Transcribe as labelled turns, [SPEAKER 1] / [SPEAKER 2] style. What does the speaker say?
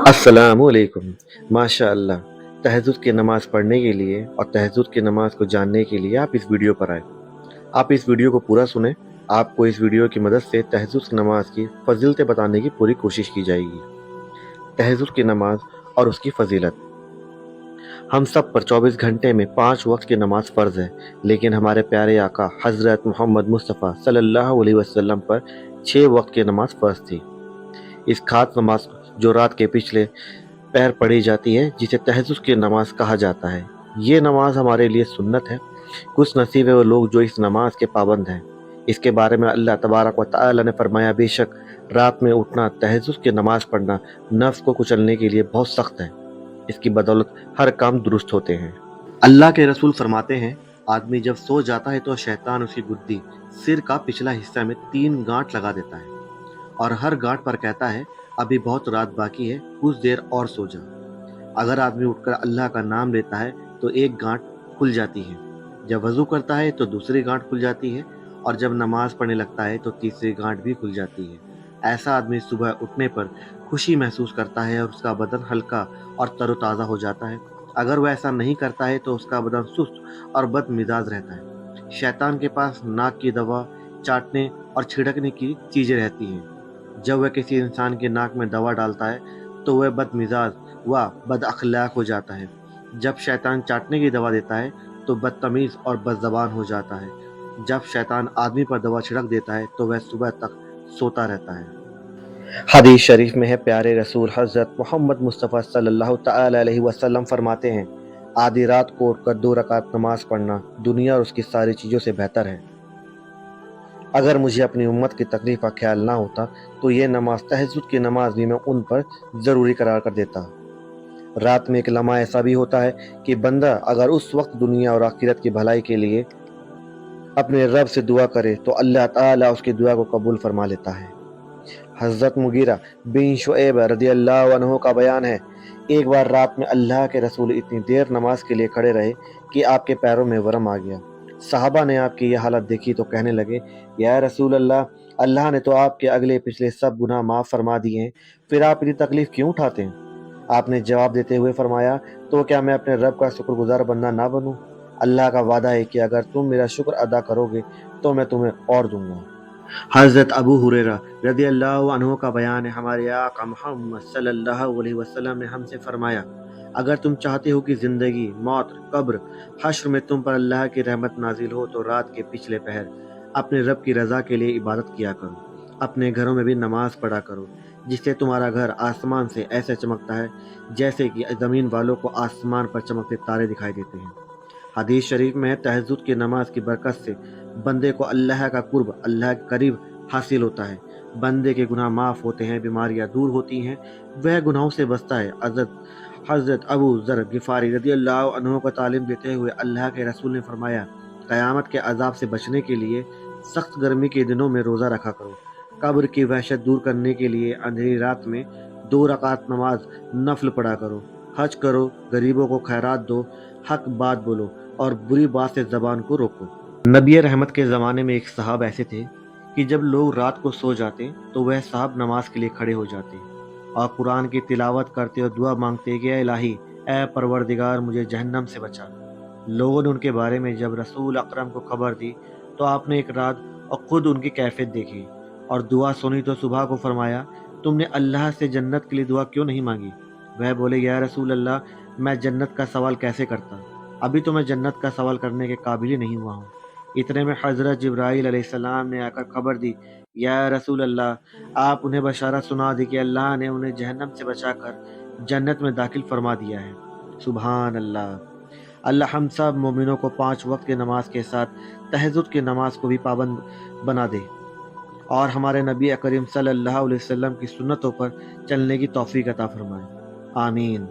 [SPEAKER 1] अस्सलामुअलैकुम। माशाअल्लाह, तहज्जुद की नमाज़ पढ़ने के लिए और तहज्जुद की नमाज़ को जानने के लिए आप इस वीडियो पर आए। आप इस वीडियो को पूरा सुनें। आपको इस वीडियो की मदद से तहज्जुद की नमाज़ की फ़ज़ीलतें बताने की पूरी कोशिश की जाएगी। तहज्जुद की नमाज़ और उसकी फ़ज़ीलत। हम सब पर 24 घंटे में 5 वक्त की नमाज़ फ़र्ज़ है, लेकिन हमारे प्यारे आका हज़रत मोहम्मद मुस्तफ़ा सल्लल्लाहु अलैहि वसल्लम पर 6 वक्त की नमाज़ फ़र्ज़ थी। इस ख़ास नमाज़ जो रात के पिछले पहर पढ़ी जाती है, जिसे तहज्जुद की नमाज कहा जाता है। ये नमाज हमारे लिए सुन्नत है। कुछ नसीब है वो लोग जो इस नमाज के पाबंद हैं। इसके बारे में अल्लाह तबारक व तआला ने फरमाया, बेशक रात में उठना, तहज्जुद की नमाज पढ़ना नफ्स को कुचलने के लिए बहुत सख्त है। इसकी बदौलत हर काम दुरुस्त होते हैं। अल्लाह के रसूल फरमाते हैं, आदमी जब सो जाता है तो शैतान उसकी गुद्दी सिर का पिछला हिस्सा में 3 गांठ लगा देता है और हर गांठ पर कहता है, अभी बहुत रात बाकी है, कुछ देर और सो जा। अगर आदमी उठकर अल्लाह का नाम लेता है तो एक गांठ खुल जाती है, जब वजू करता है तो दूसरी गांठ खुल जाती है और जब नमाज पढ़ने लगता है तो तीसरी गांठ भी खुल जाती है। ऐसा आदमी सुबह उठने पर खुशी महसूस करता है और उसका बदन हल्का और तरोताज़ा हो जाता है। अगर वह ऐसा नहीं करता है तो उसका बदन सुस्त और बदमिजाज रहता है। शैतान के पास नाक की दवा, चाटने और छिड़कने की चीज़ें रहती हैं। जब वह किसी इंसान के नाक में दवा डालता है तो वह बदमिजाज व बदअखलाक हो जाता है। जब शैतान चाटने की दवा देता है तो बदतमीज़ और बदज़बान हो जाता है। जब शैतान आदमी पर दवा छिड़क देता है तो वह सुबह तक सोता रहता है। हदीस शरीफ में है, प्यारे रसूल हज़रत मोहम्मद मुस्तफ़ा सल्लल्लाहु तआला अलैहि वसल्लम फरमाते हैं, आधी रात को उठकर 2 रकात नमाज पढ़ना दुनिया और उसकी सारी चीज़ों से बेहतर है। अगर मुझे अपनी उम्मत की तकलीफ़ का ख्याल ना होता तो ये नमाज, तहज्जुद की नमाज भी मैं उन पर ज़रूरी करार कर देता। रात में एक लम्हा ऐसा भी होता है कि बंदा अगर उस वक्त दुनिया और आखिरत की भलाई के लिए अपने रब से दुआ करे तो अल्लाह ताला उसकी दुआ को कबूल फरमा लेता है। हज़रत मुगीरा बिन शुएब रज़ियल्लाहु अन्हु का बयान है, एक बार रात में अल्लाह के रसूल इतनी देर नमाज के लिए खड़े रहे कि आपके पैरों में वरम आ गया। सहाबा ने आपकी यह हालत देखी तो कहने लगे, या रसूल अल्लाह, अल्लाह ने तो आपके अगले पिछले सब गुनाह माफ़ फरमा दिए हैं, फिर आप इतनी तकलीफ़ क्यों उठाते हैं? आपने जवाब देते हुए फरमाया, तो क्या मैं अपने रब का शुक्रगुजार बंदा ना बनूं? अल्लाह का वादा है कि अगर तुम मेरा शुक्र अदा करोगे तो मैं तुम्हें और दूंगा। हज़रत अबू हुरैरा रज़ियल्लाहु अन्हु का बयान है, हमारे आका मोहम्मद सल्लल्लाहु अलैहि वसल्लम ने हमसे फरमाया, अगर तुम चाहते हो कि ज़िंदगी, मौत, कब्र, हश्र में तुम पर अल्लाह की रहमत नाजिल हो तो रात के पिछले पहर अपने रब की रज़ा के लिए इबादत किया करो। अपने घरों में भी नमाज पढ़ा करो, जिससे तुम्हारा घर आसमान से ऐसे चमकता है जैसे कि ज़मीन वालों को आसमान पर चमकते तारे दिखाई देते हैं। हदीस शरीफ में है, तहज्जुद की नमाज की बरकत से बंदे को अल्लाह का कुर्ब, अल्लाह के करीब हासिल होता है। बंदे के गुनाह माफ़ होते हैं, बीमारियां दूर होती हैं, वह गुनाहों से बचता है। हज़रत अबू ज़र गिफ़ारी रज़ियल्लाहु अन्हु को तालीम देते हुए अल्लाह के रसूल ने फरमाया, क़यामत के अज़ाब से बचने के लिए सख्त गर्मी के दिनों में रोज़ा रखा करो। कब्र की वहशत दूर करने के लिए अंधेरी रात में 2 रकात नमाज नफल पढ़ा करो। हज करो, गरीबों को खैरात दो, हक बात बोलो और बुरी बात से ज़बान को रोको। नबी रहमत के ज़माने में एक साहब ऐसे थे कि जब लोग रात को सो जाते तो वह साहब नमाज के लिए खड़े हो जाते और कुरान की तिलावत करते और दुआ मांगते कि ऐ इलाही, ऐ परवरदिगार, मुझे जहन्नम से बचा। लोगों ने उनके बारे में जब रसूल अकरम को खबर दी तो आपने एक रात और खुद उनकी कैफियत देखी और दुआ सुनी तो सुबह को फरमाया, तुमने अल्लाह से जन्नत के लिए दुआ क्यों नहीं मांगी? वह बोले, या रसूल अल्लाह, मैं जन्नत का सवाल कैसे करता? अभी तो मैं जन्नत का सवाल करने के काबिल ही नहीं हुआ हूँ। इतने में हज़रत जिब्राईल अलैहिस्सलाम ने आकर खबर दी, या रसूल अल्लाह, आप उन्हें बशारत सुना दी कि अल्लाह ने उन्हें जहन्नम से बचाकर जन्नत में दाखिल फरमा दिया है। सुभान अल्लाह। अल्लाह हम सब मोमिनों को 5 वक्त की नमाज के साथ तहज्जुद की नमाज को भी पाबंद बना दे और हमारे नबी करीम सल्लल्लाहु अलैहि वसल्लम की सुन्नतों पर चलने की तौफीक अता फरमाए। आमीन।